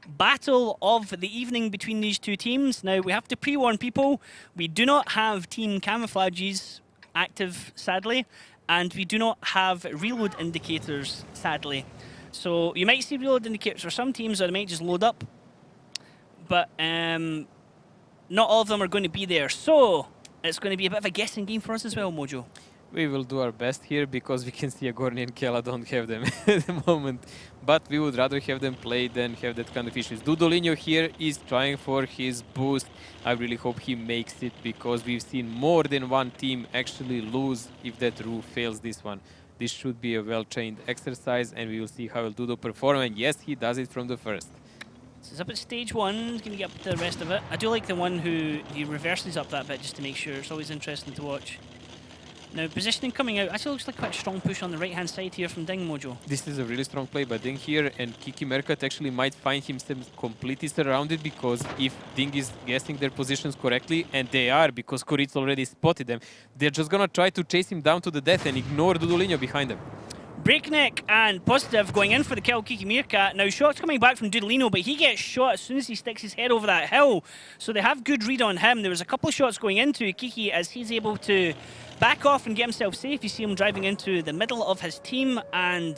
battle of the evening between these two teams. Now, we have to pre-warn people, we do not have team camouflages active, sadly, and we do not have reload indicators, sadly. So you might see reload indicators for some teams, or they might just load up, but not all of them are going to be there. So it's going to be a bit of a guessing game for us as well, Mojo. We will do our best here because we can see Agorni and Kela don't have them at the moment. But we would rather have them play than have that kind of issues. Dudolinho here is trying for his boost. I really hope he makes it because we've seen more than one team actually lose if that roof fails this one. This should be a well-trained exercise and we will see how Dudo perform. And yes, he does it from the first. So he's up at stage 1, he's going to get up to the rest of it. I do like the one who he reverses up that bit just to make sure. It's always interesting to watch. Now, positioning coming out, actually looks like quite a strong push on the right-hand side here from DiNG, Mojo. This is a really strong play by DiNG here, and Kiki Mercat actually might find himself completely surrounded because if DiNG is guessing their positions correctly, and they are because Koritz already spotted them, they're just gonna try to chase him down to the death and ignore Dudolinho behind them. Breakneck and Positive going in for the kill, Kiki Meerkat. Now, shots coming back from Dudelino, but he gets shot as soon as he sticks his head over that hill. So they have good read on him. There was a couple of shots going into Kiki as he's able to back off and get himself safe. You see him driving into the middle of his team, and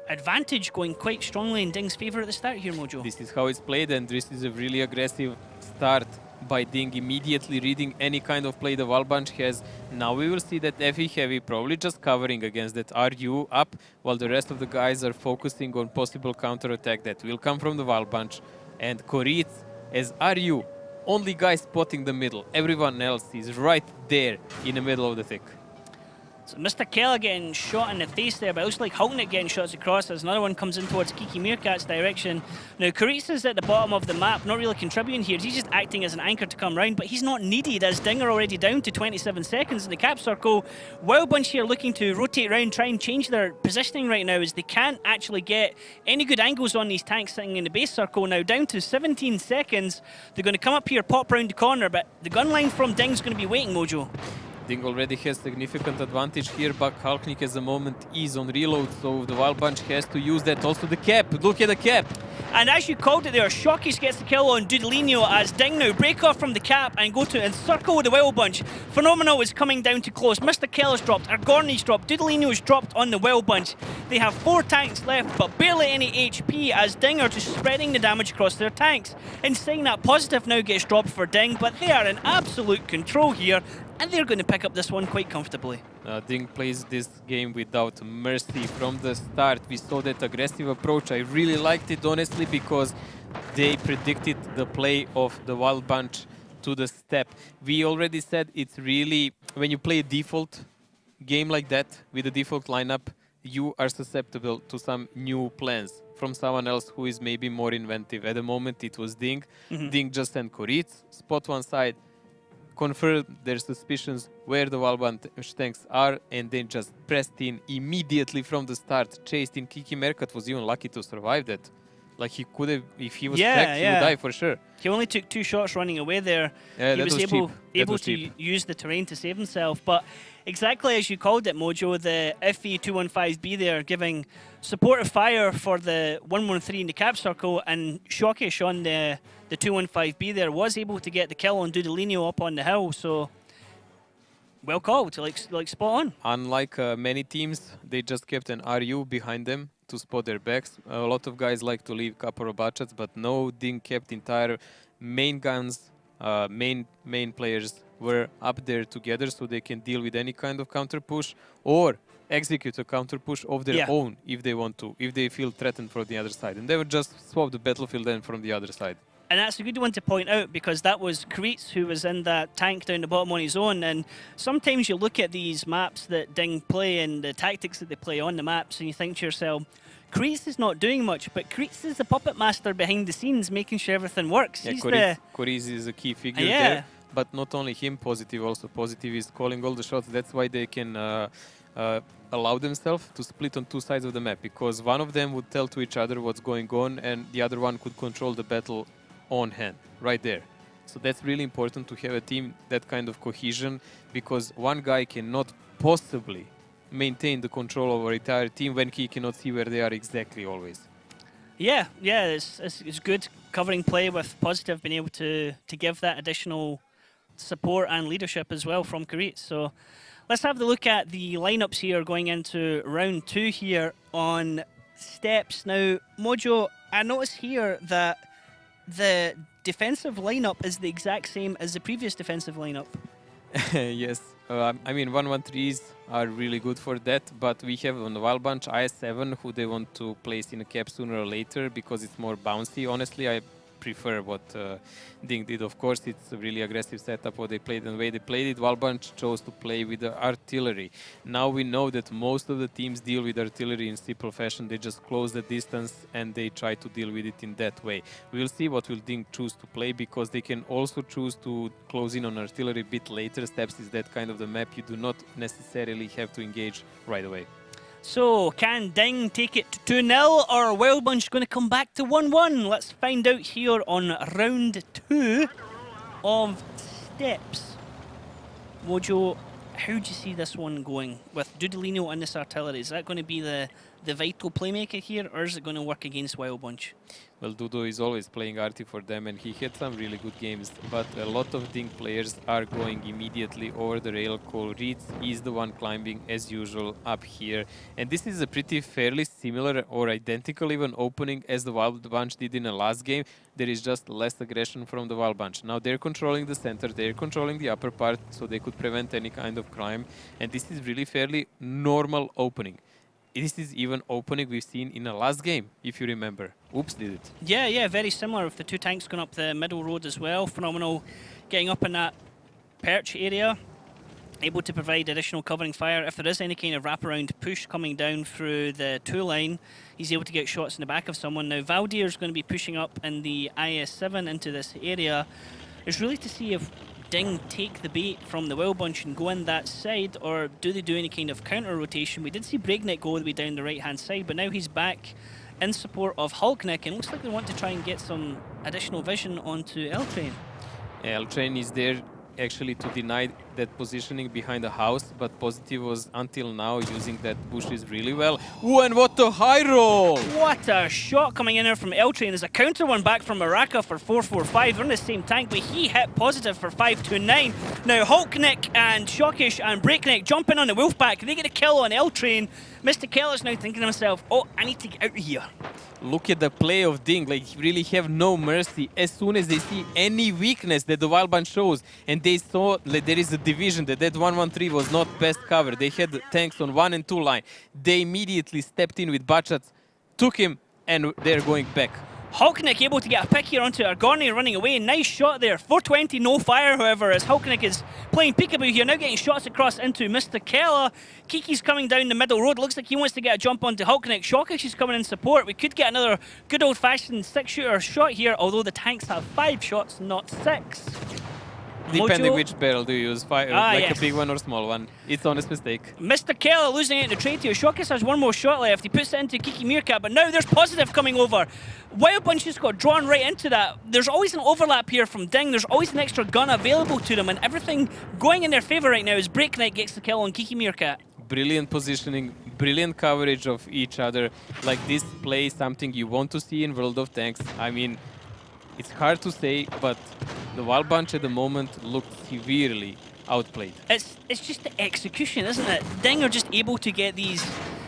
advantage going quite strongly in DiNG's favour at the start here, Mojo. This is how it's played, and this is a really aggressive start by DiNG, immediately reading any kind of play the Valbanch has. Now we will see that FE Heavy probably just covering against that RU up, while the rest of the guys are focusing on possible counter-attack that will come from the Valbanch. And Koritz as RU, only guy spotting the middle. Everyone else is right there in the middle of the thick. So Mr. Keller getting shot in the face there, but it looks like Hulknick getting shots across as another one comes in towards Kiki Meerkat's direction. Now, Koritz is at the bottom of the map, not really contributing here. He's just acting as an anchor to come round, but he's not needed as DiNG are already down to 27 seconds in the cap circle. Wild Bunch here looking to rotate around, try and change their positioning right now as they can't actually get any good angles on these tanks sitting in the base circle. Now down to 17 seconds. They're going to come up here, pop round the corner, but the gun line from DiNG's going to be waiting, Mojo. DiNG already has significant advantage here, but Hulknick at the moment is on reload, so the Wild Bunch has to use that. Also the cap, look at the cap. And as you called it there, Shockies gets the kill on Dudelino as DiNG now break off from the cap and go to encircle the Wild Bunch. Phenomenal is coming down to close. Mr. Keller's dropped, Argorni's dropped, Dudelino's dropped on the Wild Bunch. They have 4 tanks left, but barely any HP as DiNG are just spreading the damage across their tanks. In saying that, Positive now gets dropped for DiNG, but they are in absolute control here, and they're going to pick up this one quite comfortably. DiNG plays this game without mercy from the start. We saw that aggressive approach. I really liked it, honestly, because they predicted the play of the Wild Bunch to the step. We already said it's really, when you play a default game like that, with a default lineup, you are susceptible to some new plans from someone else who is maybe more inventive. At the moment, it was DiNG. DiNG just sent Koritz, spot one side, confirmed their suspicions where the Valbanch tanks are, and then just pressed in immediately from the start. Chased in. Kiki Mercat was even lucky to survive that. Like, he could have, if he was tracked, he would die for sure. He only took 2 shots running away there. Yeah, he was able to cheap. use the terrain to save himself. But exactly as you called it, Mojo, the FE 215B there giving supportive fire for the 113 in the cap circle, and Shockish on the 215B there was able to get the kill on Dudelino up on the hill. So well called, like spot on. Unlike many teams, they just kept an RU behind them to spot their backs. A lot of guys like to leave couple of budgets, but no, DiNG kept entire main guns, main players were up there together so they can deal with any kind of counter push or execute a counter push of their own if they want to, if they feel threatened from the other side. And they would just swap the battlefield then from the other side. And that's a good one to point out because that was Koritz who was in that tank down the bottom on his own. And sometimes you look at these maps that DiNG play and the tactics that they play on the maps and you think to yourself, Koritz is not doing much, but Koritz is the puppet master behind the scenes making sure everything works. Yeah, Koritz is a key figure there. But not only him, Positive also. Positive is calling all the shots. That's why they can allow themselves to split on 2 sides of the map, because one of them would tell to each other what's going on and the other one could control the battle on hand, right there. So that's really important to have a team, that kind of cohesion, because one guy cannot possibly maintain the control of our entire team when he cannot see where they are exactly always. Yeah, yeah, it's good covering play with Positive being able to give that additional support and leadership as well from Karit. So let's have the look at the lineups here going into round 2 here on steps. Now, Mojo, I notice here that the defensive lineup is the exact same as the previous defensive lineup. Yes, I mean 1-1-3s are really good for that, but we have on the Wild Bunch IS7 who they want to place in a cap sooner or later because it's more bouncy. Honestly, I prefer what DiNG did. Of course, it's a really aggressive setup what they played and the way they played it. Wild Bunch chose to play with the artillery. Now we know that most of the teams deal with artillery in simple fashion. They just close the distance and they try to deal with it in that way. We will see what will DiNG choose to play because they can also choose to close in on artillery a bit later. Steps is that kind of the map. You do not necessarily have to engage right away. So, can DiNG take it to 2-0 or Wild Bunch going to come back to 1-1? Let's find out here on round 2 of Steps. Mojo, how do you see this one going with Dudolino and this artillery? Is that going to be the vital playmaker here, or is it going to work against Wild Bunch? Well, Dudo is always playing arty for them, and he had some really good games, but a lot of DiNG players are going immediately over the rail. Cole Reeds is the one climbing, as usual, up here. And this is a pretty fairly similar or identical even opening as the Wild Bunch did in the last game. There is just less aggression from the Wild Bunch. Now they're controlling the center, they're controlling the upper part, so they could prevent any kind of crime. And this is really fairly normal opening. This is even opening we've seen in the last game, if you remember. Oops, did it? Yeah, very similar with the 2 tanks going up the middle road as well. Phenomenal getting up in that perch area. Able to provide additional covering fire. If there is any kind of wraparound push coming down through the 2 line, he's able to get shots in the back of someone. Now, Valdir's going to be pushing up in the IS-7 into this area. It's really to see if DiNG take the bait from the Wild Bunch and go in that side, or do they do any kind of counter rotation? We did see Breakneck go all the way down the right hand side, but now he's back in support of Hulkneck, and looks like they want to try and get some additional vision onto L-Train. L-Train is there actually to deny that positioning behind the house, but Positive was until now using that bushes really well. Ooh, and what a high roll! What a shot coming in there from L-Train. There's a counter one back from Maraka for 4-4-5. They're in the same tank, but he hit Positive for 5-2-9. Now Hulkneck and Shockish and Breakneck jumping on the Wolfpack. They get a kill on L-Train. Mr. Keller's now thinking to himself, oh, I need to get out of here. Look at the play of DiNG, like really have no mercy. As soon as they see any weakness that the Wild Bunch shows, and they saw that there is a division, that 1-1-3 was not best cover. They had tanks on 1 and 2 line. They immediately stepped in with Bachats, took him, and they're going back. Hulkneck able to get a pick here onto Argorni running away. Nice shot there. 420, no fire, however, as Hulkneck is playing peekaboo here. Now getting shots across into Mr. Keller. Kiki's coming down the middle road. Looks like he wants to get a jump onto Hulkneck. Shockish is coming in support. We could get another good old-fashioned 6-shooter shot here, although the tanks have 5 shots, not 6. Depending Mojo. which barrel do you use, like yes. a big one or small one. It's honest mistake. Mr. Keller losing it in the trade here. Shockish has one more shot left. He puts it into Kiki Meerkat, but now there's Positive coming over. Wild Bunch just got drawn right into that. There's always an overlap here from DiNG. There's always an extra gun available to them, and everything going in their favour right now is Breakneck gets the kill on Kiki Meerkat. Brilliant positioning, brilliant coverage of each other. Like this play, something you want to see in World of Tanks. I mean, it's hard to say, but the Wild Bunch at the moment looked severely outplayed. It's just the execution, isn't it? DiNG are just able to get these,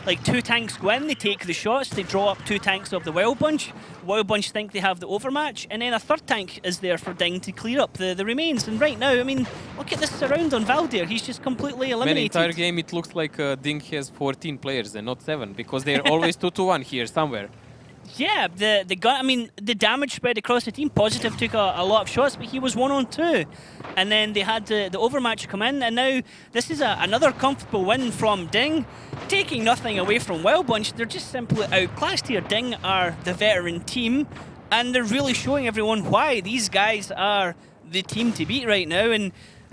like 2 tanks go in, they take the shots, they draw up 2 tanks of the Wild Bunch. Wild Bunch think they have the overmatch, and then a 3rd tank is there for DiNG to clear up the remains. And right now, I mean, look at this surround on Valdir. He's just completely eliminated. Man, entire game it looks like DiNG has 14 players and not 7, because they're always 2-1 here somewhere. Yeah, the gun. I mean, the damage spread across the team. Positive took a lot of shots, but he was 1-on-2, and then they had the overmatch come in, and now this is another comfortable win from DiNG, taking nothing away from Wild Bunch. They're just simply outclassed here. DiNG are the veteran team, and they're really showing everyone why these guys are the team to beat right now. And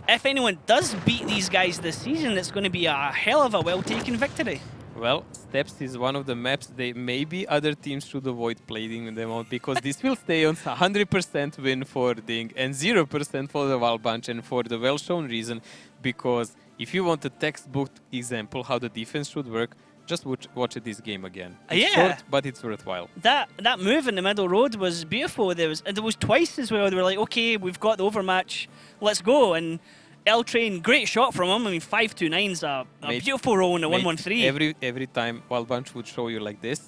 if anyone does beat these guys this season, it's going to be a hell of a well-taken victory. Well, Steps is one of the maps they maybe other teams should avoid playing them on, because this will stay on 100% win for DiNG and 0% for the Wild Bunch, and for the well-shown reason, because if you want a textbook example how the defense should work, just watch this game again. It's Yeah. short, but it's worthwhile. That move in the middle road was beautiful. There was twice as well. They were like, okay, we've got the overmatch, let's go. And L Train, great shot from him. I mean, 529's a Mate, beautiful roll in a mate, 113. Every time Wild Bunch would show you like this,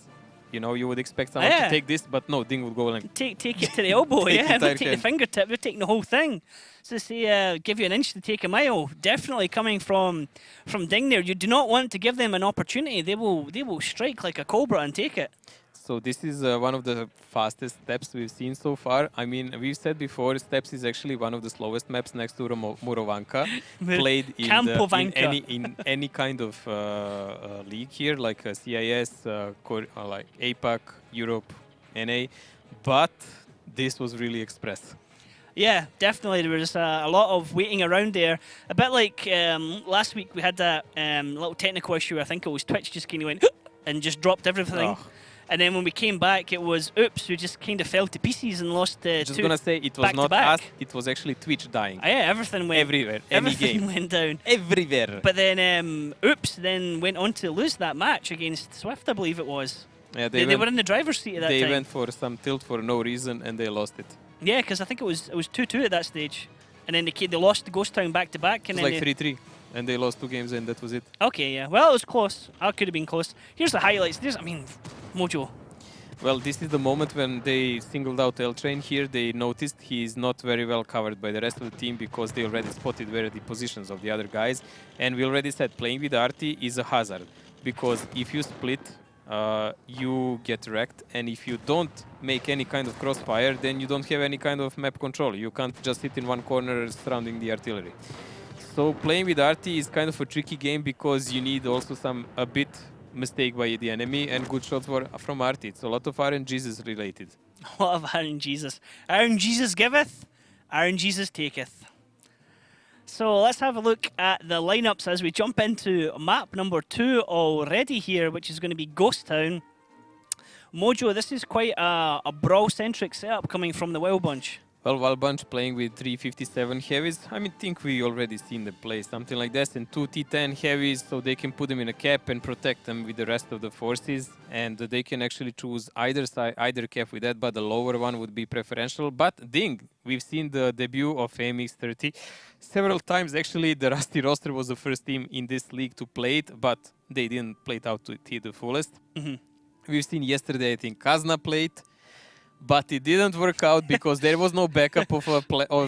you know, you would expect someone Yeah. to take this, but no, DiNG would go like... Take it to the elbow, Take yeah. the They'll entire take the hand. fingertip. They're taking the whole thing. So say, give you an inch to take a mile. Definitely coming from DiNG there. You do not want to give them an opportunity. They will strike like a cobra and take it. So this is one of the fastest steps we've seen so far. I mean, we've said before, steps is actually one of the slowest maps next to Murovanka. Played in, in any kind of league here, like CIS, like APAC, Europe, NA. But this was really express. Yeah, definitely. There was a lot of waiting around there. A bit like last week we had that little technical issue. I think it was Twitch just kind of went and just dropped everything. Oh. And then when we came back, it was oops, we just kind of fell to pieces and lost Just two gonna say it was not back-to-back. us, it was actually Twitch dying. Yeah, everything went Everywhere, any everything game. went down. Everywhere. But then oops, then went on to lose that match against Swift, I believe it was. Yeah, They were in the driver's seat at that time. They went for some tilt for no reason and they lost it. Yeah, because I think it was 2-2 at that stage, and then they lost to Ghost Town back to back. It was like 3-3, and they lost 2 games and that was it. Okay, yeah. Well, it was close. I could have been close. Here's the highlights. Mojo. Well, this is the moment when they singled out L Train here. They noticed he is not very well covered by the rest of the team because they already spotted where the positions of the other guys. And we already said playing with Arty is a hazard because if you split, you get wrecked. And if you don't make any kind of crossfire, then you don't have any kind of map control. You can't just sit in one corner surrounding the artillery. So playing with Arty is kind of a tricky game because you need also a bit mistake by the enemy and good shots from Arty. It's a lot of RNGs related. A lot of RNGs. RNGs giveth, RNGs taketh. So let's have a look at the lineups as we jump into map number 2 already here, which is going to be Ghost Town. Mojo, this is quite a brawl-centric setup coming from the Wild Bunch. Well, Wild Bunch playing with 357 heavies. I mean, think we already seen them play something like this, and 2 T10 heavies, so they can put them in a cap and protect them with the rest of the forces. And they can actually choose either side, either cap with that, but the lower one would be preferential. But DiNG, we've seen the debut of AMX30 several times. Actually, the Rusty roster was the first team in this league to play it, but they didn't play it out to the fullest. We've seen yesterday, I think, Kazna played. But it didn't work out because there was no backup of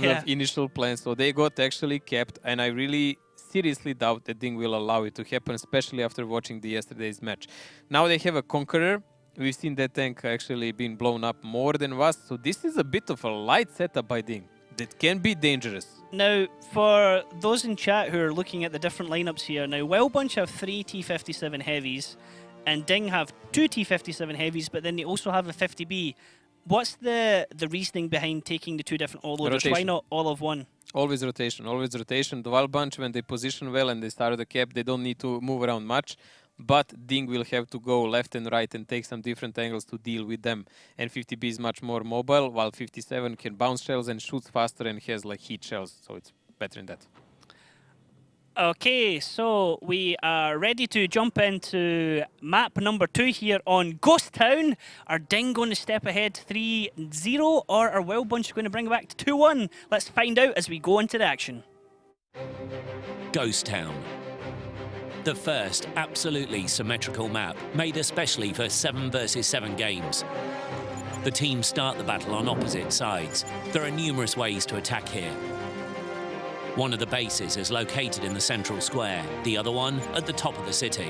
the initial plan. So they got actually kept. And I really seriously doubt that DiNG will allow it to happen, especially after watching yesterday's match. Now they have a Conqueror. We've seen that tank actually being blown up more than was. So this is a bit of a light setup by DiNG that can be dangerous. Now, for those in chat who are looking at the different lineups here, now Wild Bunch have 3 T57 heavies and DiNG have 2 T57 heavies, but then they also have a 50B. What's the reasoning behind taking the 2 different all-loaders? Why not all of one? Always rotation, always rotation. The Wild Bunch, when they position well and they start the cap, they don't need to move around much. But DiNG will have to go left and right and take some different angles to deal with them. And 50B is much more mobile, while 57 can bounce shells and shoots faster and has like heat shells. So it's better in that. Okay, so we are ready to jump into map number 2 here on Ghost Town. Are DiNG going to step ahead 3-0 or are Wild Bunch going to bring it back to 2-1? Let's find out as we go into the action. Ghost Town. The first absolutely symmetrical map, made especially for 7 versus 7 games. The teams start the battle on opposite sides. There are numerous ways to attack here. One of the bases is located in the central square, the other one at the top of the city.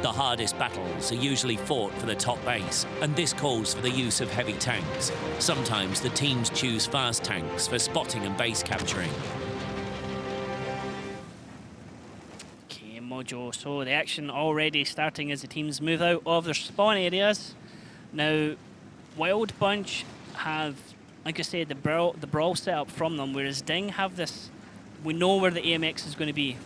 The hardest battles are usually fought for the top base, and this calls for the use of heavy tanks. Sometimes the teams choose fast tanks for spotting and base capturing. Okay, Mojo, so the action already starting as the teams move out of their spawn areas. Now, Wild Bunch have, like I said, the brawl setup from them, whereas DiNG have this, we know where the AMX is going to be.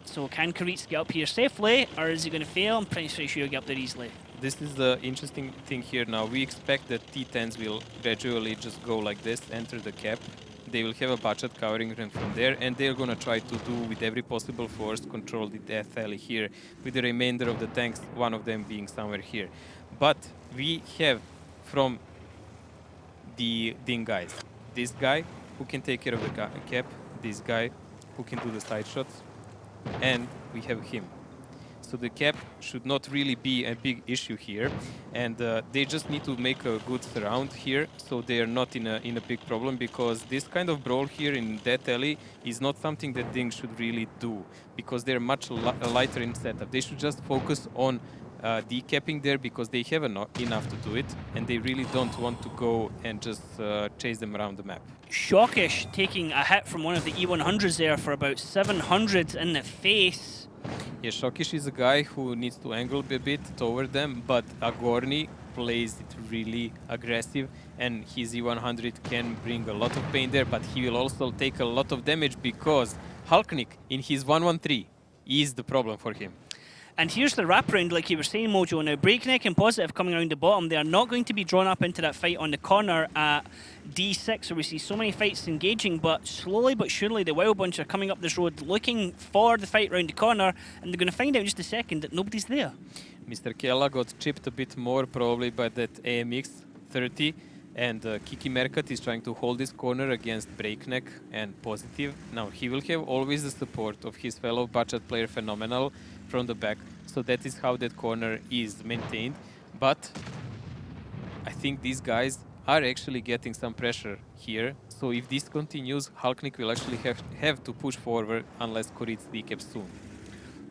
So can Karitz get up here safely, or is he going to fail? I'm pretty sure he'll get up there easily. This is the interesting thing here now. We expect that T10s will gradually just go like this, enter the cap. they will have a budget covering them from there, and they're gonna try to do with every possible force control the death alley here, with the remainder of the tanks, one of them being somewhere here. But we have from the DiNG guys, this guy who can take care of the cap, this guy who can do the side shots, and we have him. So the cap should not really be a big issue here, and they just need to make a good surround here, so they are not in a big problem, because this kind of brawl here in Death Alley is not something that DiNG should really do, because they're much lighter in setup. They should just focus on decapping there, because they have enough to do it, and they really don't want to go and just chase them around the map. Shockish taking a hit from one of the E100s there for about 700 in the face. Yeah, Shokish is a guy who needs to angle a bit toward them, but Agorni plays it really aggressive, and his E100 can bring a lot of pain there, but he will also take a lot of damage, because Hulknik in his 113 is the problem for him. And here's the wraparound, like you were saying, Mojo. Now, Breakneck and Positive coming around the bottom. They are not going to be drawn up into that fight on the corner at D6, where we see so many fights engaging, but slowly but surely the Wild Bunch are coming up this road looking for the fight around the corner, and they're going to find out in just a second that nobody's there. Mr. Kella got chipped a bit more probably by that AMX 30, and Kiki Merkat is trying to hold this corner against Breakneck and Positive. Now, he will have always the support of his fellow budget player Phenomenal from the back, so that is how that corner is maintained. But I think these guys are actually getting some pressure here, so if this continues, Hulknik will actually have to push forward unless Koritz decaps soon.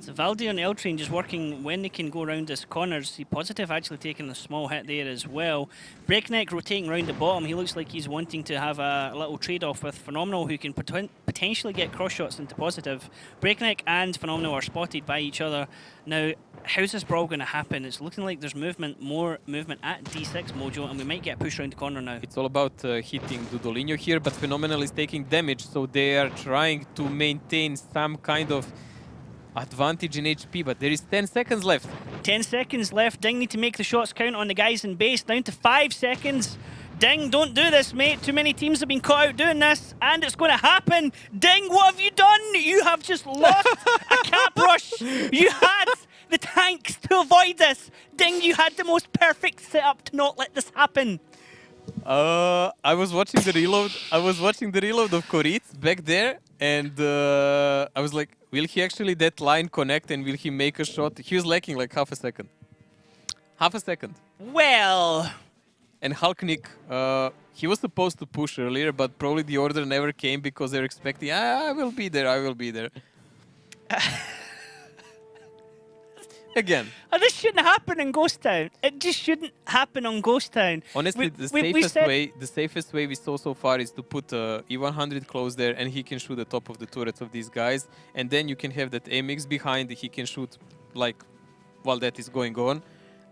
So Valdi and L-Train just working when they can go around this corner. See Positive actually taking a small hit there as well. Breakneck rotating around the bottom. He looks like he's wanting to have a little trade-off with Phenomenal, who can potentially get cross shots into Positive. Breakneck and Phenomenal are spotted by each other. Now, how's this brawl going to happen? It's looking like there's more movement at D6, Mojo, and we might get pushed around the corner now. It's all about hitting Dudolinho here, but Phenomenal is taking damage, so they are trying to maintain some kind of advantage in HP, but there is 10 seconds left. 10 seconds left. DiNG need to make the shots count on the guys in base. Down to 5 seconds. DiNG, don't do this, mate. Too many teams have been caught out doing this, and it's going to happen. DiNG, what have you done? You have just lost a cap rush. You had the tanks to avoid this. DiNG, you had the most perfect setup to not let this happen. I was watching the reload. I was watching the reload of Koritz back there, and I was like, will he actually that line connect, and will he make a shot? He was lacking like half a second. Half a second. Well. And Hulknik, he was supposed to push earlier, but probably the order never came because they're expecting, I will be there, I will be there. Again. This shouldn't happen in Ghost Town. It just shouldn't happen on Ghost Town. Honestly, the safest way we saw so far is to put E100 close there, and he can shoot the top of the turrets of these guys, and then you can have that AMX behind. He can shoot like while that is going on,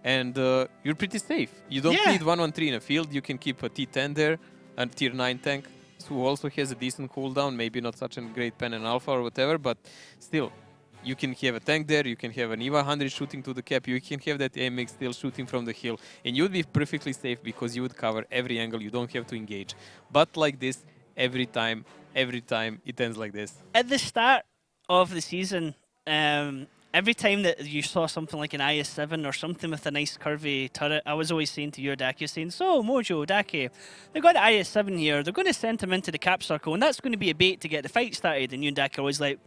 and you're pretty safe. You don't need 113 in a field. You can keep a T10 there, a tier 9 tank who also has a decent cooldown. Maybe not such a great pen and alpha or whatever, but still. You can have a tank there, you can have an EVA-100 shooting to the cap, you can have that AMX still shooting from the hill, and you would be perfectly safe because you would cover every angle, you don't have to engage. But like this, every time, it ends like this. At the start of the season, every time that you saw something like an IS-7 or something with a nice curvy turret, I was always saying to you, Daki, saying, so, Mojo, Daki, they've got the IS-7 here, they're going to send him into the cap circle, and that's going to be a bait to get the fight started. And you and Daki are always like,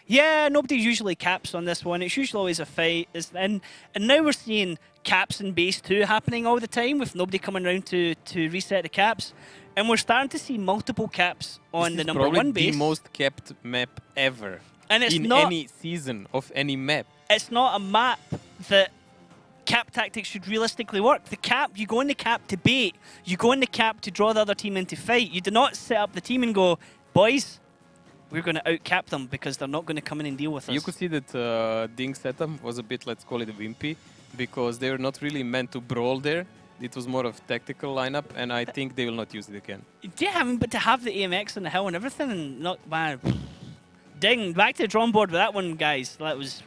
yeah, nobody usually caps on this one, it's usually always a fight. And now we're seeing caps in base 2 happening all the time, with nobody coming around to reset the caps. And we're starting to see multiple caps on the number 1 base. This is probably the most capped map ever. And it's in not any season of any map. It's not a map that cap tactics should realistically work. The cap, you go in the cap to bait. You go in the cap to draw the other team into fight. You do not set up the team and go, boys, we're going to out-cap them because they're not going to come in and deal with us. You could see that DiNG setup was a bit, let's call it wimpy, because they were not really meant to brawl there. It was more of tactical lineup, and I think they will not use it again. Yeah, I mean, but to have the AMX on the hill and everything, and not, man, DiNG, back to the drawing board with that one, guys. That was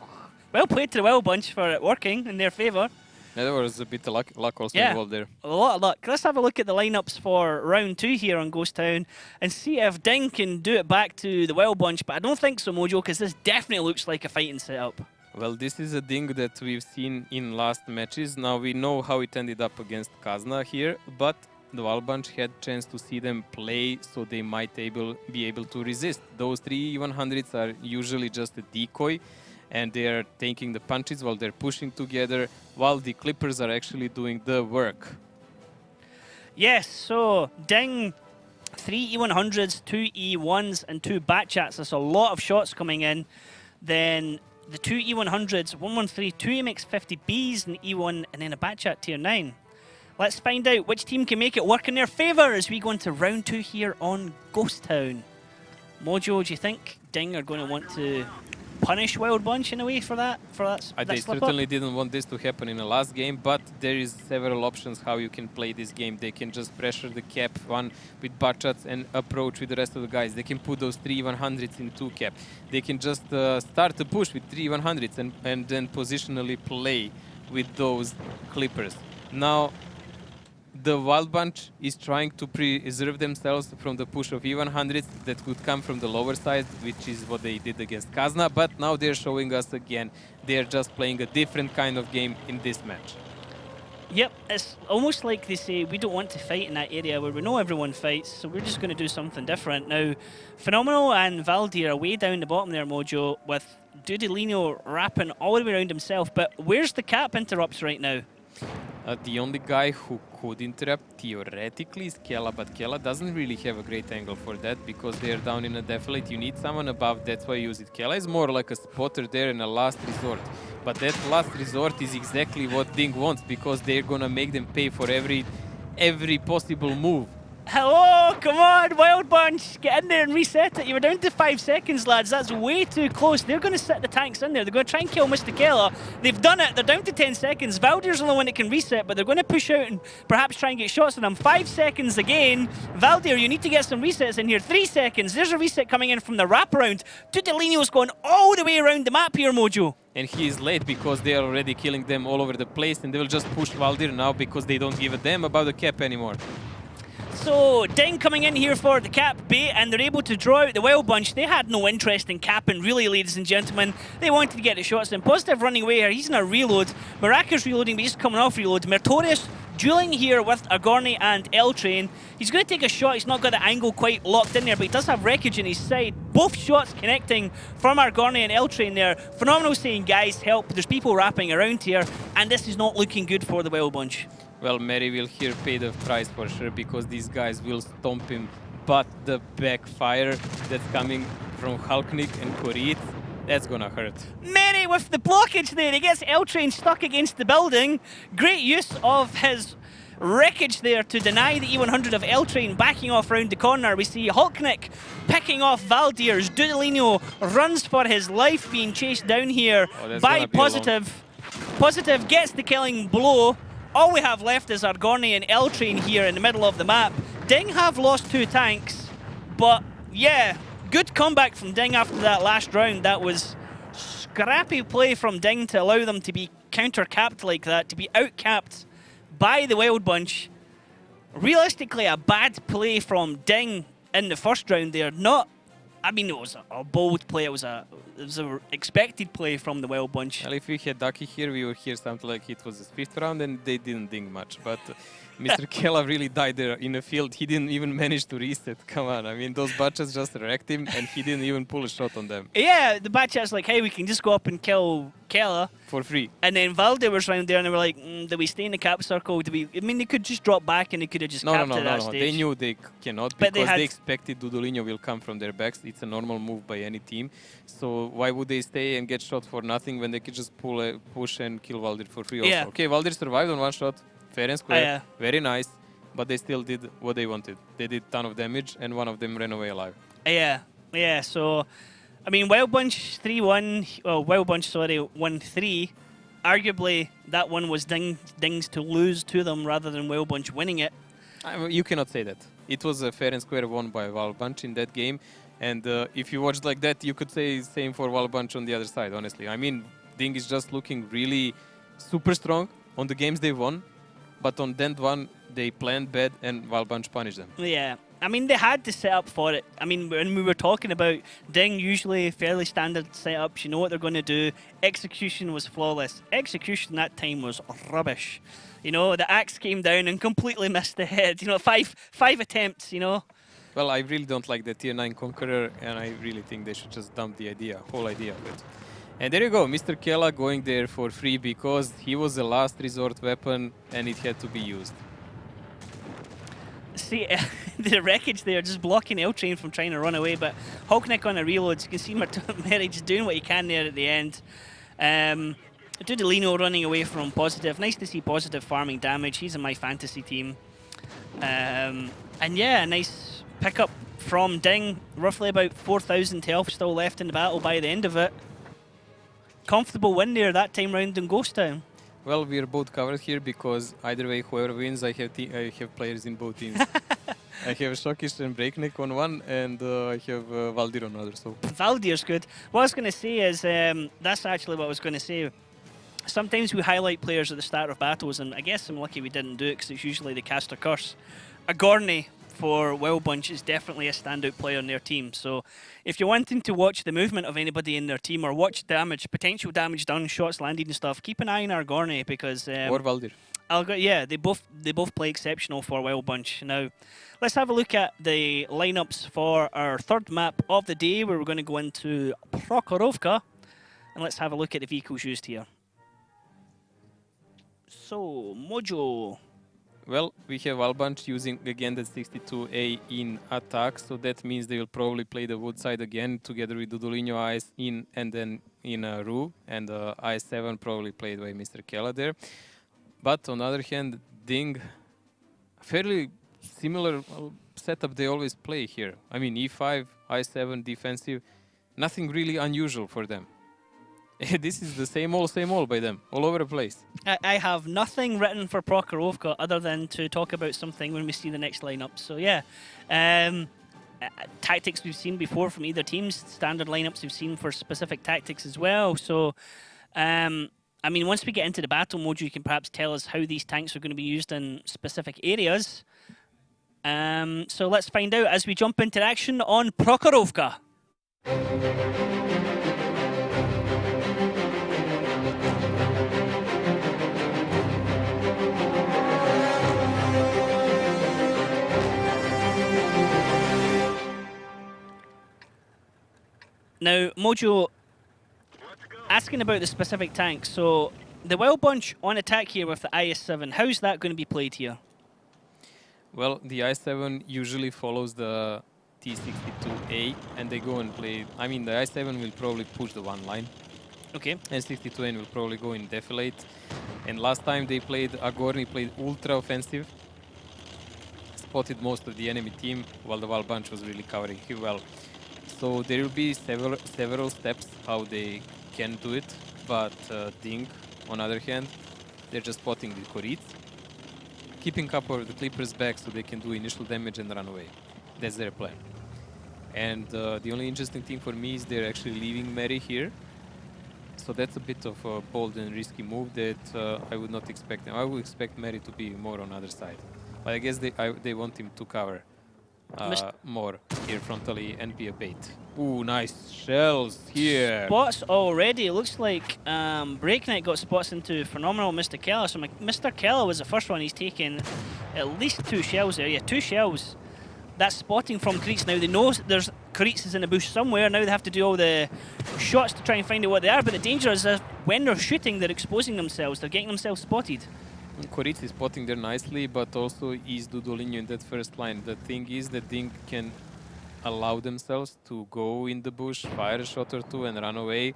well played to the Wild Bunch for it working in their favour. Yeah, there was a bit of luck also Yeah. involved there. A lot of luck. Let's have a look at the lineups for round 2 here on Ghost Town and see if DiNG can do it back to the Wild Bunch, but I don't think so, Mojo, because this definitely looks like a fighting setup. Well, this is a DiNG that we've seen in last matches. Now we know how it ended up against Kazna here, but the Wild Bunch had chance to see them play, so they might be able to resist. Those 3 100s are usually just a decoy, and they are taking the punches while they're pushing together, while the Clippers are actually doing the work. Yes, so DiNG, 3 E100s, 2 E1s, and 2 Batchats. There's a lot of shots coming in. Then the 2 E100s, 113, 2 MX50Bs, an E1, and then a Batchat tier 9. Let's find out which team can make it work in their favour as we go into round 2 here on Ghost Town. Mojo, do you think DiNG are going to want to punish Wild Bunch in a way for that? They certainly didn't want this to happen in the last game, but there is several options how you can play this game. They can just pressure the cap one with Batchats and approach with the rest of the guys. They can put those 3 100s in 2 cap. They can just start to push with 3 100s and then positionally play with those Clippers. Now, the Wild Bunch is trying to preserve themselves from the push of E100s that could come from the lower side, which is what they did against Kazna, but now they're showing us again they're just playing a different kind of game in this match. Yep, it's almost like they say we don't want to fight in that area where we know everyone fights, so we're just going to do something different. Now, Phenomenal and Valdir are way down the bottom there, Mojo, with Dudilino wrapping all the way around himself, but where's the cap interrupts right now? The only guy who could interrupt theoretically is Kela, but Kela doesn't really have a great angle for that because they are down in a defilade. You need someone above, that's why you use it. Kela is more like a spotter there in a last resort. But that last resort is exactly what DiNG wants because they're gonna make them pay for every possible move. Hello, come on, Wild Bunch, get in there and reset it. You were down to 5 seconds, lads. That's way too close. They're going to sit the tanks in there. They're going to try and kill Mr. Keller. They've done it. They're down to 10 seconds. Valdir's the only one that can reset, but they're going to push out and perhaps try and get shots on them. 5 seconds again. Valdir, you need to get some resets in here. 3 seconds. There's a reset coming in from the wraparound. Dudilino's going all the way around the map here, Mojo. And he is late because they are already killing them all over the place, and they will just push Valdir now because they don't give a damn about the cap anymore. So, DiNG coming in here for the cap bait, and they're able to draw out the Wild Bunch. They had no interest in capping, really, ladies and gentlemen. They wanted to get the shots in. Positive running away here. He's in a reload. Maraka's reloading, but he's coming off reload. Mertorius dueling here with Agorni and L-Train. He's going to take a shot. He's not got the angle quite locked in there, but he does have wreckage in his side. Both shots connecting from Agorni and L-Train there. Phenomenal saying, guys, help. There's people wrapping around here, and this is not looking good for the Wild Bunch. Well, Mary will here pay the price for sure because these guys will stomp him. But the backfire that's coming from Halknik and Korit, that's gonna hurt. Mary with the blockage there. He gets L-Train stuck against the building. Great use of his wreckage there to deny the E100 of L-Train backing off round the corner. We see Halknik picking off Valdir's. Dudilino runs for his life, being chased down here by Positive. Positive gets the killing blow. All we have left is Agorni and L-Train here in the middle of the map. DiNG have lost 2 tanks, but yeah, good comeback from DiNG after that last round. That was scrappy play from DiNG to allow them to be counter-capped like that, to be out-capped by the Wild Bunch. Realistically, a bad play from DiNG in the first round there. It was a bold play. It was a expected play from the Wild Bunch. Well, if we had Ducky here, we would hear something like it was his 5th round and they didn't DiNG much. But Mr. Kela really died there in the field. He didn't even manage to reset. Come on, I mean, those batches just wrecked him and he didn't even pull a shot on them. Yeah, the batchat's like, hey, we can just go up and kill Kela. For free. And then Valdir was round there and they were like, do we stay in the cap circle? They could just drop back and they could have just capped at that stage. They knew they cannot because they expected Dudolino will come from their backs. It's a normal move by any team. So why would they stay and get shot for nothing when they could just push and kill Valdir for free also? Yeah. Okay, Valdir survived on 1 shot. Fair and square. Very nice. But they still did what they wanted. They did a ton of damage and one of them ran away alive. Yeah, so I mean, Wild Bunch 3-1, Wild Bunch, sorry, 1-3. Arguably, that one was DiNG's to lose to them rather than Wild Bunch winning it. You cannot say that. It was a fair and square one by Wild Bunch in that game. And if you watched like that, you could say same for Wild Bunch on the other side, honestly. I mean, DiNG is just looking really super strong. on the games they won, but on that one, they planned bad and Wild Bunch punished them. Yeah. I mean, they had to set up for it. I mean, when we were talking about DiNG, usually fairly standard setups, you know what they're going to do. Execution was flawless. Execution that time was rubbish. You know, the axe came down and completely missed the head. You know, five attempts, you know. Well, I really don't like the Tier 9 Conqueror, and I really think they should just dump the whole idea of it. And there you go, Mr. Kella going there for free because he was the last resort weapon and it had to be used. See, the wreckage there just blocking L-Train from trying to run away, but Hulknick on a reload. You can see Mary just doing what he can there at the end. Dudolino running away from Positive. Nice to see Positive farming damage. He's in my fantasy team. And yeah, a nice pickup from DiNG. Roughly about 4,000 health still left in the battle by the end of it. Comfortable win there that time round in Ghost Town. Well, we are both covered here because either way, whoever wins, I have players in both teams. I have Shokish and Breakneck on one, and I have Valdir on another. So Valdir's good. What I was going to say is, that's actually what I was going to say. Sometimes we highlight players at the start of battles, and I guess I'm lucky we didn't do it because it's usually the caster curse. Agorni for Wild Bunch is definitely a standout player in their team. So if you're wanting to watch the movement of anybody in their team or watch damage, potential damage done, shots landed and stuff, keep an eye on Agorni because... or Valdir. Yeah, they both play exceptional for Wild Bunch. Now, let's have a look at the lineups for our third map of the day, where we're going to go into Prokhorovka, and let's have a look at the vehicles used here. So, Mojo. Well, we have Wild Bunch using again the 62A in attack, so that means they will probably play the wood side again together with Dudolino IS in and then in Ru, and IS7 probably played by Mr. Kella there. But on the other hand, DiNG, fairly similar setup they always play here. I mean, E5, I7, defensive, nothing really unusual for them. This is the same old by them, all over the place. I have nothing written for Prokhorovka other than to talk about something when we see the next lineup. So yeah, tactics we've seen before from either teams, standard lineups we've seen for specific tactics as well. So I mean, once we get into the battle mode, you can perhaps tell us how these tanks are going to be used in specific areas. So let's find out as we jump into action on Prokhorovka. Now, Mojo, asking about the specific tanks. So, the Wild Bunch on attack here with the IS-7, how's that going to be played here? Well, the IS-7 usually follows the T-62A, and they go and play... I mean, the IS-7 will probably push the one line. Okay. And 62N will probably go in defilate. And last time they played, Agorni played ultra offensive. Spotted most of the enemy team, while the Wild Bunch was really covering him well. So there will be several steps how they can do it, but DiNG, on the other hand, they're just spotting the Koritz, keeping up over the Clippers' back so they can do initial damage and run away. That's their plan. And the only interesting thing for me is they're actually leaving Mary here. So that's a bit of a bold and risky move that I would not expect them. I would expect Mary to be more on the other side. But I guess they want him to cover more here frontally and be a bait. Ooh, nice shells here. Spots already. It looks like Breakneck got spots into phenomenal Mr. Kella. So Mr. Kella was the first one. He's taken at least 2 shells there. Yeah, 2 shells. That's spotting from Koritz. Now they know there's Koritz is in the bush somewhere. Now they have to do all the shots to try and find out what they are. But the danger is that when they're shooting, they're exposing themselves. They're getting themselves spotted. Koritz is spotting there nicely, but also is Dudolino in that first line. The thing is that DiNG can allow themselves to go in the bush, fire a shot or two and run away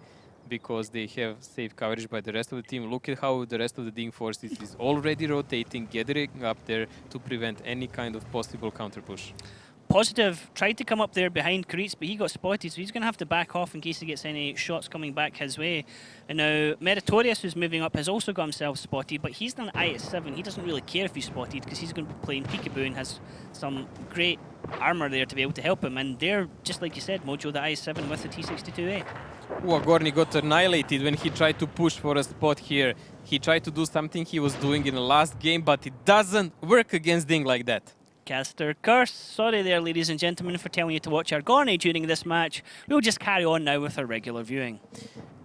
because they have safe coverage by the rest of the team. Look at how the rest of the DiNG forces is already rotating, gathering up there to prevent any kind of possible counter push. Positive tried to come up there behind Koritz, but he got spotted, so he's going to have to back off in case he gets any shots coming back his way. And now Meritorious, who's moving up, has also got himself spotted, but he's done IS-7. He doesn't really care if he's spotted because he's going to be playing peekaboo and has some great armor there to be able to help him. And they're, just like you said, Mojo, the IS-7 with the T-62A. Oh, Gorny got annihilated when he tried to push for a spot here. He tried to do something he was doing in the last game, but it doesn't work against DiNG like that. Caster Curse. Sorry there, ladies and gentlemen, for telling you to watch our Gorny during this match. We'll just carry on now with our regular viewing.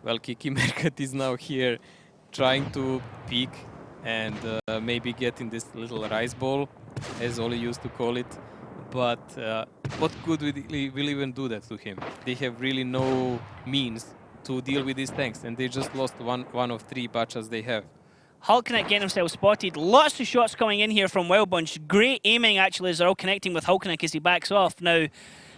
Well, Kiki Merkat is now here trying to peek and maybe get in this little rice ball, as Oli used to call it. But what good will even do that to him? They have really no means to deal with these tanks, and they just lost one of 3 batchas they have. Hulknet getting himself spotted. Lots of shots coming in here from Wild Bunch. Great aiming, actually, as they're all connecting with Hulknet as he backs off. Now,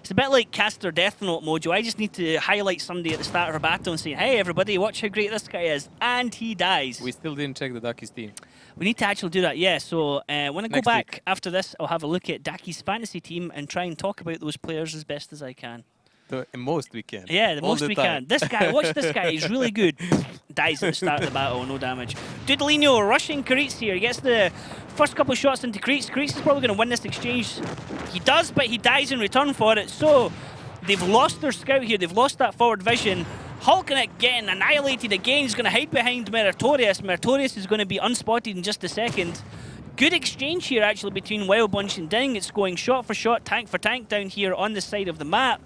it's a bit like Caster Death Note, Mojo. I just need to highlight somebody at the start of a battle and say, hey, everybody, watch how great this guy is. And he dies. We still didn't check the Ducky's team. We need to actually do that, yeah. So when I go Next back week. after this, I'll have a look at Daki's fantasy team and try and talk about those players as best as I can. The most we can. Yeah, the All most the we time. can. This guy, watch this guy, he's really good. Dies at the start of the battle, no damage. Doodalino rushing Karitz here. He gets the first couple of shots into Karitz. Karitz is probably going to win this exchange. He does, but he dies in return for it. So they've lost their scout here. They've lost that forward vision. Hulknet getting annihilated again. He's going to hide behind Meritorious. Meritorious is going to be unspotted in just a second. Good exchange here, actually, between Wild Bunch and DiNG. It's going shot for shot, tank for tank down here on the side of the map.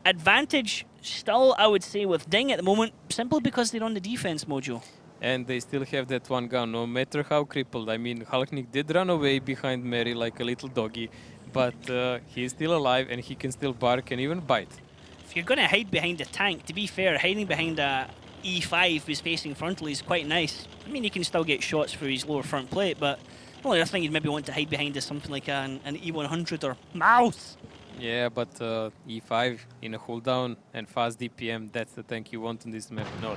Advantage still, I would say, with DiNG at the moment, simply because they're on the defense, Mojo. And they still have that one gun, no matter how crippled. I mean, Hulknik did run away behind Mary like a little doggy, but he's still alive and he can still bark and even bite. If you're going to hide behind a tank, to be fair, hiding behind a E5 who's facing frontally is quite nice. I mean, he can still get shots through his lower front plate, but the only other thing you'd maybe want to hide behind is something like an E100 or Mouse. Yeah, but E5 in a hold down and fast DPM, that's the tank you want on this map. No,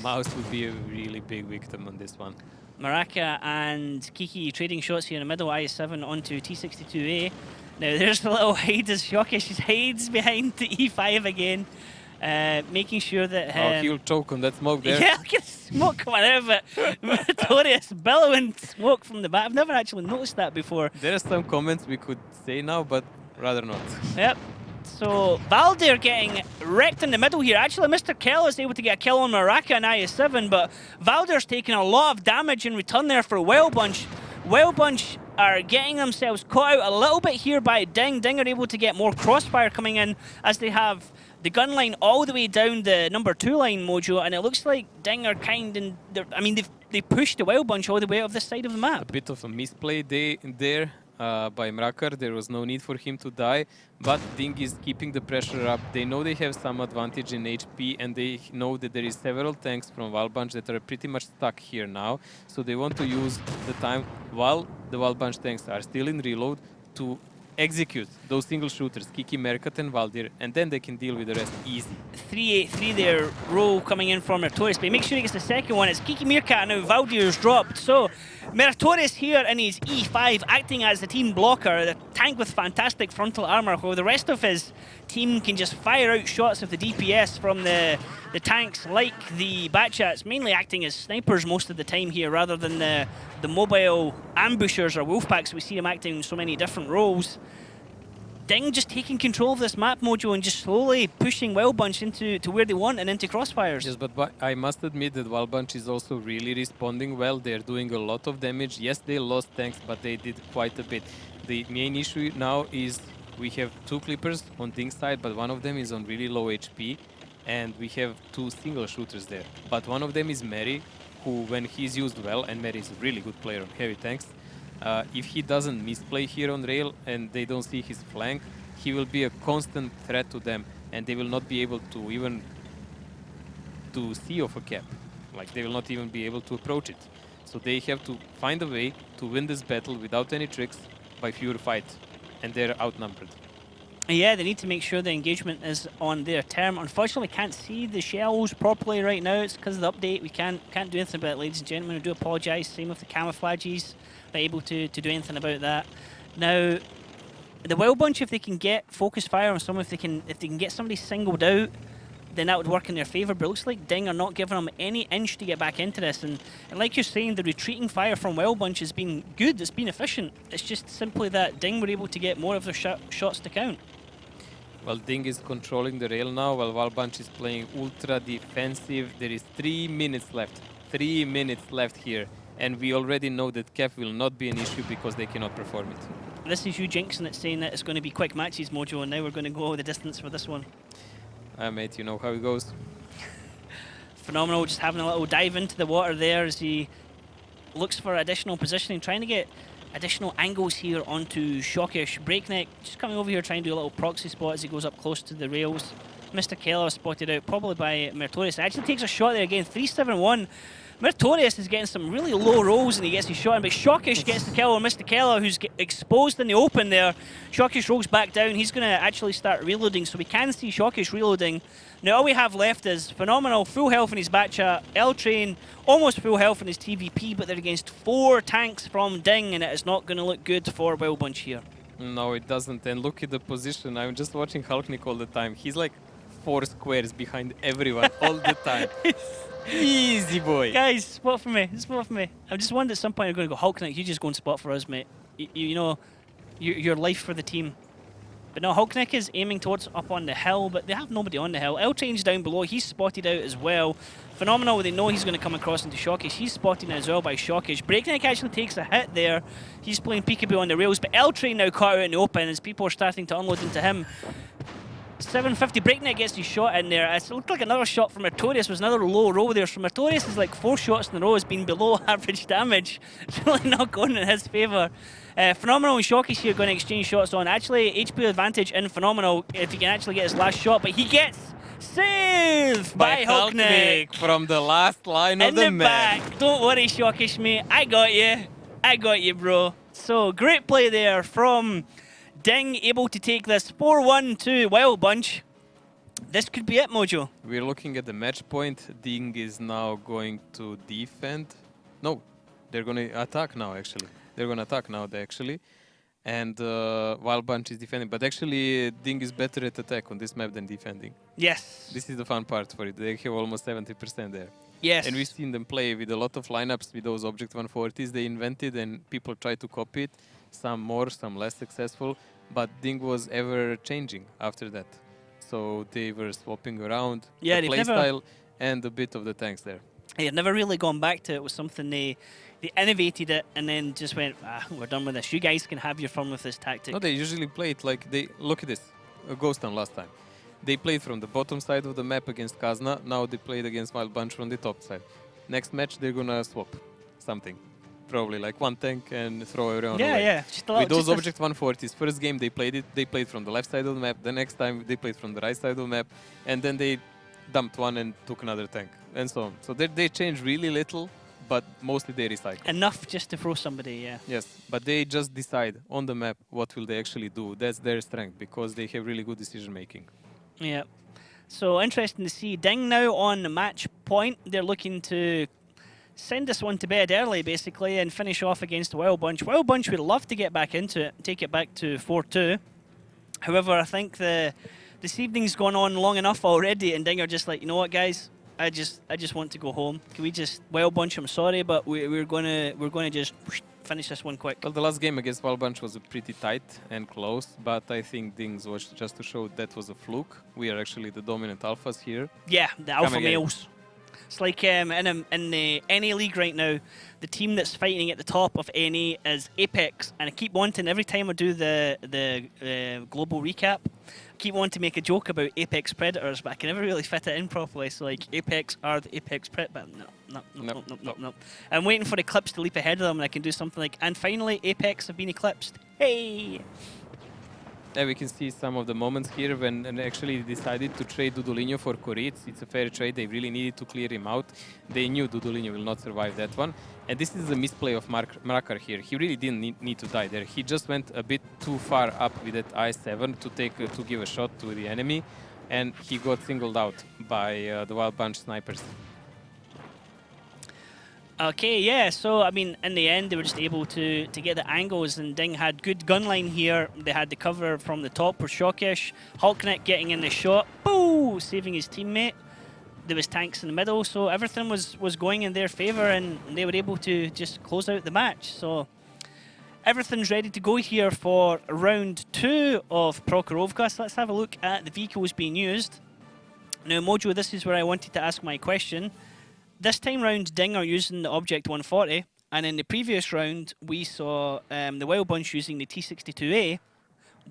Mouse would be a really big victim on this one. Maraka and Kiki trading shots here in the middle, IS-7 onto T-62A. Now there's the little hide as Shocky, she hides behind the E5 again, making sure that... Oh, he'll choke on that smoke there. Yeah, look at the smoke coming out of it. Meritorious billowing smoke from the back. I've never actually noticed that before. There are some comments we could say now, but rather not. Yep. So Valdir getting wrecked in the middle here. Actually, Mr. Kell is able to get a kill on Maraka and IS-7, but Valdir's taking a lot of damage in return there for Wild Bunch. Wild Bunch are getting themselves caught out a little bit here by DiNG. DiNG are able to get more crossfire coming in as they have the gun line all the way down the number 2 line, Mojo, and it looks like DiNG are kind and I mean they pushed the Wild Bunch all the way up this side of the map. A bit of a misplay there by Mrakar. There was no need for him to die, but DiNG is keeping the pressure up. They know they have some advantage in HP, and they know that there is several tanks from Wild Bunch that are pretty much stuck here now, so they want to use the time while the Wild Bunch tanks are still in reload to execute those single shooters, Kiki, Merkat and Valdir, and then they can deal with the rest easy. 3-8-3 there, roll coming in from Meritorious, but make sure he gets the second one. It's Kiki Meerkat now, Valdir's dropped. So Meritorious here in his E5 acting as the team blocker, the tank with fantastic frontal armor, while the rest of his team can just fire out shots of the DPS from the tanks like the Batchats, mainly acting as snipers most of the time here rather than the mobile ambushers or wolfpacks. We see him acting in so many different roles. DiNG just taking control of this map, Mojo, and just slowly pushing Wild Bunch into where they want and into crossfires. Yes, but I must admit that Wild Bunch is also really responding well. They're doing a lot of damage. Yes, they lost tanks, but they did quite a bit. The main issue now is we have 2 clippers on DiNG side, but one of them is on really low HP, and we have 2 single shooters there. But one of them is Mary, who, when he's used well, and Mary is a really good player on heavy tanks, if he doesn't misplay here on rail and they don't see his flank, he will be a constant threat to them, and they will not be able to even to see off a cap. Like, they will not even be able to approach it. So they have to find a way to win this battle without any tricks by pure fight, and they're outnumbered. Yeah, they need to make sure the engagement is on their term. Unfortunately, can't see the shells properly right now. It's because of the update. We can't do anything about it, ladies and gentlemen. I do apologise. Same with the camouflages. Not able to do anything about that. Now, the Wild Bunch, if they can get focus fire on someone, if they can get somebody singled out, then that would work in their favour. But it looks like DiNG are not giving them any inch to get back into this. And like you're saying, the retreating fire from Wild Bunch has been good. It's been efficient. It's just simply that DiNG were able to get more of their shots to count. Well, DiNG is controlling the rail now, while Wild Bunch is playing ultra defensive. There is 3 minutes left. 3 minutes left here. And we already know that Kef will not be an issue because they cannot perform it. This is you jinxing it, saying that it's going to be quick matches, Mojo, and now we're going to go the distance for this one. Mate, you know how it goes. Phenomenal, just having a little dive into the water there as he looks for additional positioning, trying to get additional angles here onto Shockish. Breakneck just coming over here trying to do a little proxy spot as he goes up close to the rails. Mr. Keller spotted out probably by Mertorius. Actually takes a shot there again, 3-7-1. Mertorius is getting some really low rolls and he gets his shot in, but Shockish gets the kill on Mr. Keller, who's exposed in the open there. Shockish rolls back down. He's going to actually start reloading, so we can see Shockish reloading. Now all we have left is Phenomenal, full health in his Batchat, L-Train, almost full health in his TVP, but they're against 4 tanks from DiNG, and it is not going to look good for Wild Bunch here. No, it doesn't. And look at the position. I'm just watching Hulknik all the time. He's like 4 squares behind everyone all the time. Easy boy. Guys, spot for me. Spot for me. I'm just wondering at some point you're going to go, Hulknik, you just go and spot for us, mate. You know, your life for the team. But no, Hulknik is aiming towards up on the hill, but they have nobody on the hill. L-Train's down below. He's spotted out as well. Phenomenal, they know he's going to come across into Shockish. He's spotted as well by Shockish. Breakneck actually takes a hit there. He's playing peekaboo on the rails, but L-Train now caught out in the open as people are starting to unload into him. 750, Breakneck gets his shot in there. It looked like another shot from Mertorius was another low roll there. So Mertorius is like 4 shots in a row has been below average damage. It's really not going in his favour. Phenomenal and Shockish here going to exchange shots on. Actually, HP advantage in Phenomenal if he can actually get his last shot, but he gets saved by Hulknik from the last line of the map. Back. Don't worry, Shockish, mate. I got you. I got you, bro. So great play there from DiNG, able to take this 4-1 to Wild Bunch. This could be it, Mojo. We're looking at the match point. DiNG is now going to defend. No, they're going to attack now, actually. They're going to attack now, actually. And Wild Bunch is defending. But actually, DiNG is better at attack on this map than defending. Yes. This is the fun part for it. They have almost 70% there. Yes. And we've seen them play with a lot of lineups with those Object 140s they invented, and people try to copy it. Some more, some less successful. But DiNG was ever changing after that. So they were swapping around the playstyle and a bit of the tanks there. They've never really gone back to it. It was something they innovated it and then just went, we're done with this. You guys can have your fun with this tactic. No, they usually play it like they look at this. Ghost Town last time. They played from the bottom side of the map against Kazna. Now they played against Wild Bunch from the top side. Next match they're gonna swap something. Probably like one tank and throw around. Yeah. With those Object 140s, first game they played from the left side of the map. The next time they played from the right side of the map, and then they dumped one and took another tank, and so on. So they change really little, but mostly they recycle. Enough just to throw somebody, yeah. Yes, but they just decide on the map what will they actually do. That's their strength, because they have really good decision making. Yeah. So interesting to see DiNG now on the match point. They're looking to send this one to bed early, basically, and finish off against Wild Bunch. Wild Bunch would love to get back into it, take it back to 4-2. However, I think this evening's gone on long enough already, and DiNG are just like, you know what, guys? I just want to go home. Can we just Wild Bunch? I'm sorry, but we're gonna just finish this one quick. Well, the last game against Wild Bunch was pretty tight and close, but I think DiNG's was just to show that was a fluke. We are actually the dominant alphas here. Yeah, the alpha males. It's like in the NA League right now, the team that's fighting at the top of NA is Apex, and I keep wanting, every time I do the global recap, I keep wanting to make a joke about Apex Predators, but I can never really fit it in properly. So like, Apex are the Apex Predators, but no. I'm waiting for Eclipse to leap ahead of them, and I can do something like, and finally Apex have been eclipsed. Hey! Yeah, we can see some of the moments here when actually decided to trade Dudulinho for Koritz. It's a fair trade. They really needed to clear him out. They knew Dudulinho will not survive that one. And this is a misplay of Mrakar here. He really didn't need to die there. He just went a bit too far up with that I-7 to give a shot to the enemy. And he got singled out by the Wild Bunch snipers. Okay, yeah, so, I mean, in the end, they were just able to get the angles, and DiNG had good gun line here. They had the cover from the top for Shockish. Hulknik getting in the shot. Boom! Mojo saving his teammate. There was tanks in the middle, so everything was going in their favour, and they were able to just close out the match. So everything's ready to go here for round 2 of Prokhorovka. So let's have a look at the vehicles being used. Now, Mojo, this is where I wanted to ask my question. This time round, DiNG are using the Object 140, and in the previous round, we saw the Wild Bunch using the T62A.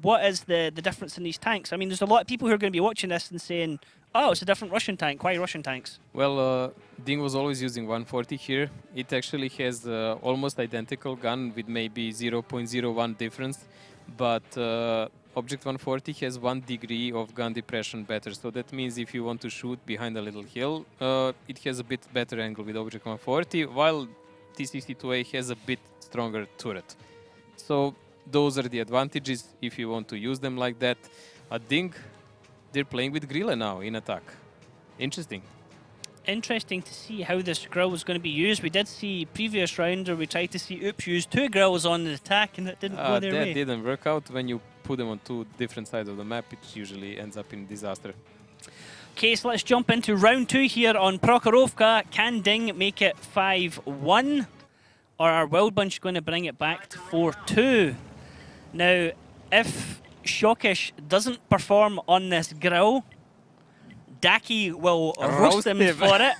What is the difference in these tanks? I mean, there's a lot of people who are going to be watching this and saying, oh, it's a different Russian tank. Why Russian tanks? Well, DiNG was always using 140 here. It actually has almost identical gun with maybe 0.01 difference, but Object 140 has 1 degree of gun depression better. So that means if you want to shoot behind a little hill, it has a bit better angle with Object 140, while T62A has a bit stronger turret. So those are the advantages if you want to use them like that. At DiNG, they're playing with Grille now in attack. Interesting. Interesting to see how this grill is going to be used. We did see previous round where we tried to see Oops use 2 grills on the attack, and that didn't go their way. That didn't work out. When you put them on 2 different sides of the map, it usually ends up in disaster. Okay, so let's jump into round 2 here on Prokhorovka. Can DiNG make it 5-1? Or are Wild Bunch going to bring it back to 4-2? Now, if Shockish doesn't perform on this grill, Daki will roast him for it.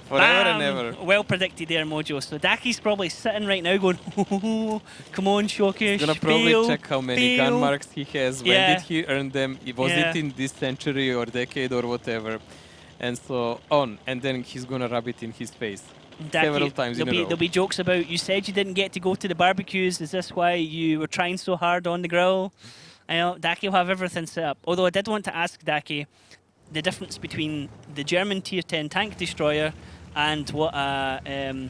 Forever and ever. Well predicted there, Mojo. So Daki's probably sitting right now going, oh, come on, Shockish. He's gonna probably check how many gun marks he has. When did he earn them? Was it in this century or decade or whatever? And so on. And then he's gonna rub it in his face. Daki, several times in a row. There'll be jokes about, you said you didn't get to go to the barbecues. Is this why you were trying so hard on the grill? I know Daki will have everything set up. Although I did want to ask Daki the difference between the German Tier 10 tank destroyer and what a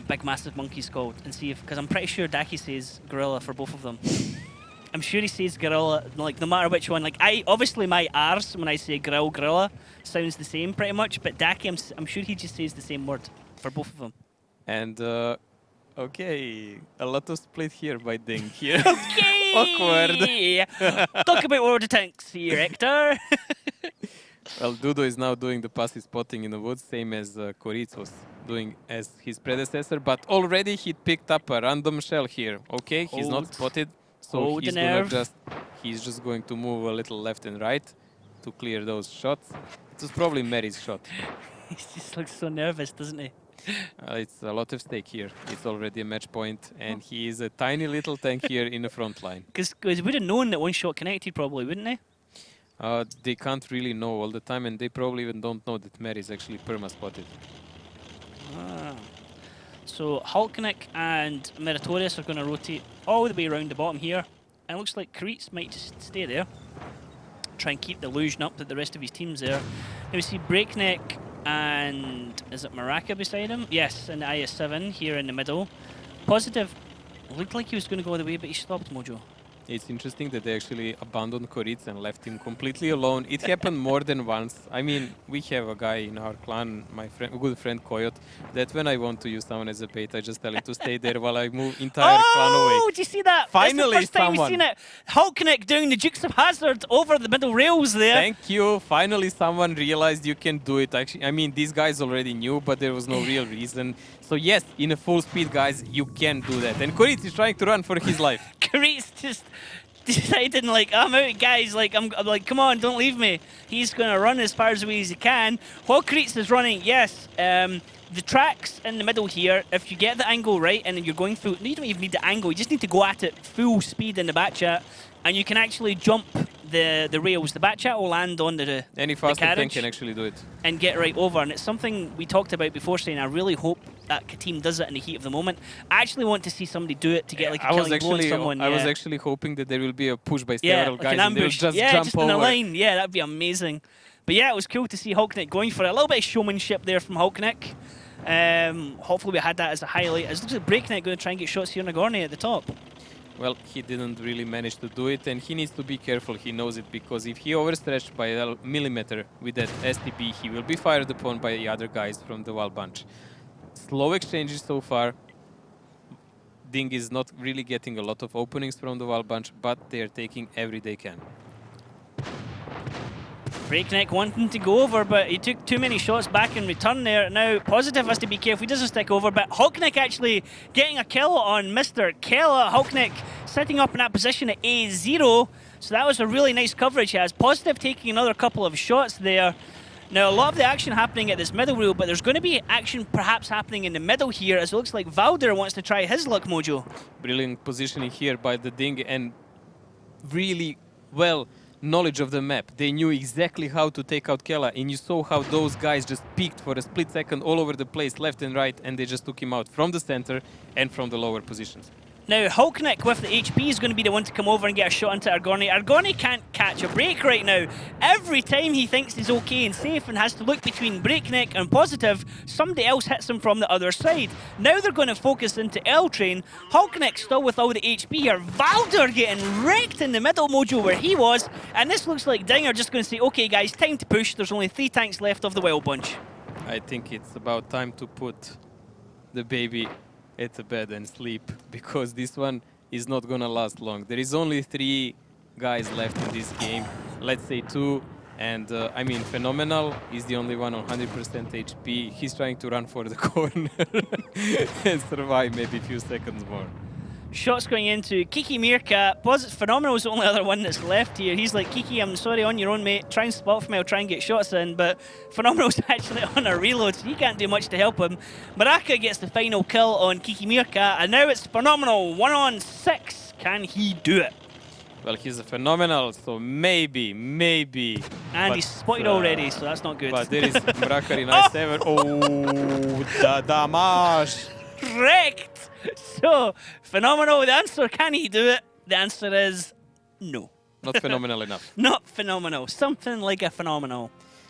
big massive monkey's called, and see if, because I'm pretty sure Daki says gorilla for both of them. I'm sure he says gorilla, like no matter which one. Like obviously my R's when I say gorilla sounds the same pretty much, but Daki, I'm sure he just says the same word for both of them. And okay, a lot of split here by DiNG here. Okay. Awkward. Talk about World of Tanks here, Hector. Well, Dudo is now doing the passive spotting in the woods, same as Koritz was doing as his predecessor, but already he picked up a random shell here. Okay, he's not spotted, so he's just going to move a little left and right to clear those shots. It was probably Mary's shot. He just looks so nervous, doesn't he? It's a lot of stake here. It's already a match point, and he is a tiny little tank here in the front line. Because we would have known that one shot connected probably, wouldn't they? They can't really know all the time, and they probably even don't know that Mary is actually perma-spotted. So Hulknik and Meritorious are going to rotate all the way around the bottom here. And it looks like Koritz might just stay there. Try and keep the illusion up that the rest of his team's there. Now we see Breakneck and is it Maraka beside him? Yes, and the IS-7 here in the middle. Positive looked like he was going to go the way, but he stopped, Mojo. It's interesting that they actually abandoned Koritz and left him completely alone. It happened more than once. I mean, we have a guy in our clan, my good friend Coyote, that when I want to use someone as a bait, I just tell him to stay there while I move entire clan away. Oh, did you see that? Finally, that's the first time we've seen it. Hulknik doing the Dukes of Hazzard over the middle rails there. Thank you. Finally, someone realized you can do it. Actually, I mean, these guys already knew, but there was no real reason. So yes, in a full speed, guys, you can do that. And Koritz is trying to run for his life. Koritz just decided, like, I'm out, guys. Like, I'm like, come on, don't leave me. He's going to run as far away as he can. While Koritz is running, yes, the tracks in the middle here, if you get the angle right and then you're going through, you don't even need the angle, you just need to go at it full speed in the back chat, and you can actually jump the rails. The back chat will land on the Any faster carriage tank can actually do it. And get right over. And it's something we talked about before, saying I really hope that team does it in the heat of the moment. I actually want to see somebody do it to get like a killing blow on someone. I was actually hoping that there will be a push by several guys an and they'll ambush. just jump jump just over. in a line. Yeah, that'd be amazing. But yeah, it was cool to see Hulknik going for it. A little bit of showmanship there from Hulknik. Hopefully we had that as a highlight. It looks like Breakneck going to try and get shots here on Nagorny at the top. Well, he didn't really manage to do it, and he needs to be careful. He knows it, because if he overstretched by a millimeter with that STB, he will be fired upon by the other guys from the Wild Bunch. Slow exchanges so far. DiNG is not really getting a lot of openings from the Wild Bunch, but they are taking every they can. Breakneck wanting to go over, but he took too many shots back in return there. Now, Positive has to be careful. He doesn't stick over, but Hulknick actually getting a kill on Mr. Kella. Hulknick sitting up in that position at A0. So that was a really nice coverage he has. Positive taking another couple of shots there. Now, a lot of the action happening at this middle wheel, but there's going to be action perhaps happening in the middle here, as it looks like Valder wants to try his luck, Mojo. Brilliant positioning here by the DiNG, and really well knowledge of the map. They knew exactly how to take out Kella, and you saw how those guys just peeked for a split second all over the place, left and right, and they just took him out from the center and from the lower positions. Now, Hulknick with the HP is going to be the one to come over and get a shot into Argoni. Argoni can't catch a break right now. Every time he thinks he's okay and safe and has to look between Breakneck and Positive, somebody else hits him from the other side. Now they're going to focus into L-Train. Hulknick still with all the HP here. Valder getting wrecked in the middle, Mojo, where he was. And this looks like DiNG are just going to say, okay, guys, time to push. There's only 3 tanks left of the Wild Bunch. I think it's about time to put the baby at the bed and sleep, because this one is not gonna last long. There is only 3 guys left in this game. Let's say 2. And I mean, Phenomenal is the only one on 100% HP. He's trying to run for the corner and survive maybe a few seconds more. Shots going into Kiki Meerkat. Phenomenal is the only other one that's left here. He's like, Kiki, I'm sorry, on your own, mate. Try and spot for me, I'll try and get shots in. But Phenomenal's actually on a reload, so he can't do much to help him. Maraka gets the final kill on Kiki Meerkat, and now it's Phenomenal, 1 on 6. Can he do it? Well, he's a Phenomenal, so maybe. And he's spotted already, so that's not good. But there is Mrakar in I7. Oh, the damage! Wrecked! So, Phenomenal, the answer, can he do it? The answer is no. Not phenomenal enough. Not Phenomenal. Something like a Phenomenal.